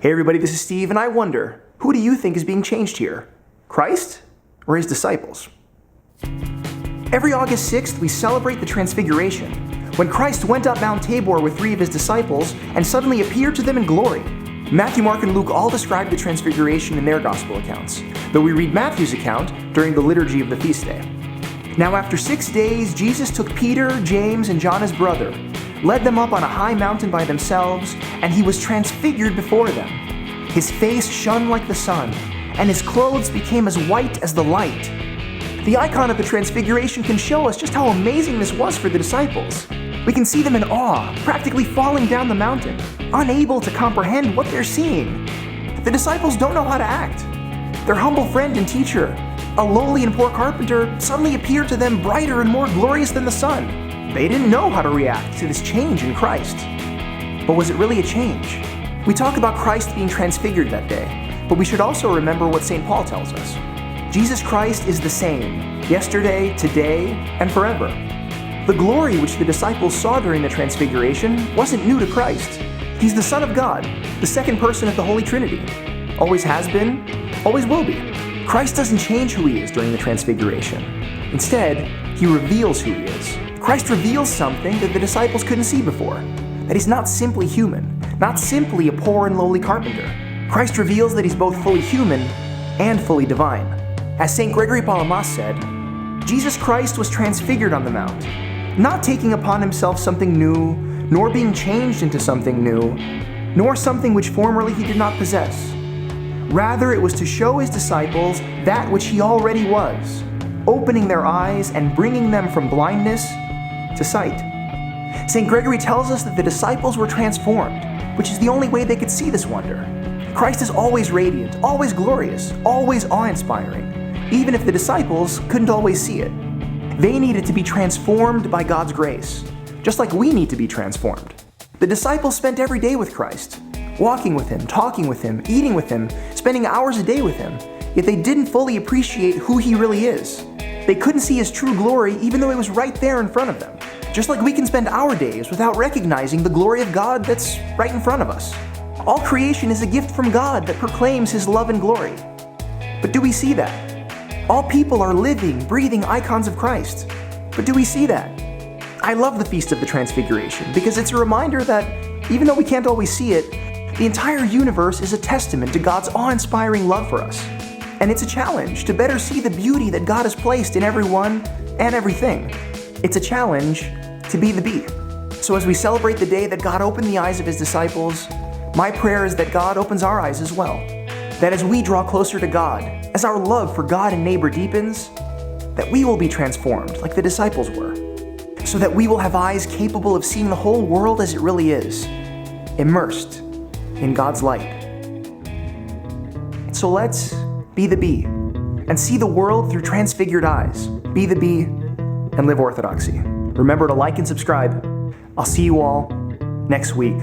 Hey everybody, this is Steve, and I wonder, who do you think is being changed here? Christ or his disciples? Every August 6th, we celebrate the Transfiguration, when Christ went up Mount Tabor with 3 of his disciples and suddenly appeared to them in glory. Matthew, Mark, and Luke all describe the Transfiguration in their gospel accounts, though we read Matthew's account during the liturgy of the feast day. Now after 6 days, Jesus took Peter, James, and John his brother, led them up on a high mountain by themselves, and he was transfigured before them. His face shone like the sun, and his clothes became as white as the light. The icon of the Transfiguration can show us just how amazing this was for the disciples. We can see them in awe, practically falling down the mountain, unable to comprehend what they're seeing. The disciples don't know how to act. Their humble friend and teacher, a lowly and poor carpenter, suddenly appeared to them brighter and more glorious than the sun. They didn't know how to react to this change in Christ. But was it really a change? We talk about Christ being transfigured that day, but we should also remember what St. Paul tells us. Jesus Christ is the same, yesterday, today, and forever. The glory which the disciples saw during the Transfiguration wasn't new to Christ. He's the Son of God, the second person of the Holy Trinity. Always has been, always will be. Christ doesn't change who he is during the Transfiguration. Instead, he reveals who he is. Christ reveals something that the disciples couldn't see before, that he's not simply human, not simply a poor and lowly carpenter. Christ reveals that he's both fully human and fully divine. As St. Gregory Palamas said, Jesus Christ was transfigured on the mount, not taking upon himself something new, nor being changed into something new, nor something which formerly he did not possess. Rather, it was to show his disciples that which he already was, opening their eyes and bringing them from blindness to sight. St. Gregory tells us that the disciples were transformed, which is the only way they could see this wonder. Christ is always radiant, always glorious, always awe-inspiring, even if the disciples couldn't always see it. They needed to be transformed by God's grace, just like we need to be transformed. The disciples spent every day with Christ, walking with him, talking with him, eating with him, spending hours a day with him, yet they didn't fully appreciate who he really is. They couldn't see his true glory even though it was right there in front of them. Just like we can spend our days without recognizing the glory of God that's right in front of us. All creation is a gift from God that proclaims his love and glory. But do we see that? All people are living, breathing icons of Christ. But do we see that? I love the Feast of the Transfiguration because it's a reminder that even though we can't always see it, the entire universe is a testament to God's awe-inspiring love for us. And it's a challenge to better see the beauty that God has placed in everyone and everything. It's a challenge to be the bee. So as we celebrate the day that God opened the eyes of his disciples, my prayer is that God opens our eyes as well. That as we draw closer to God, as our love for God and neighbor deepens, that we will be transformed like the disciples were, so that we will have eyes capable of seeing the whole world as it really is, immersed in God's light. So let's be the bee and see the world through transfigured eyes. Be the bee and live orthodoxy. Remember to like and subscribe. I'll see you all next week.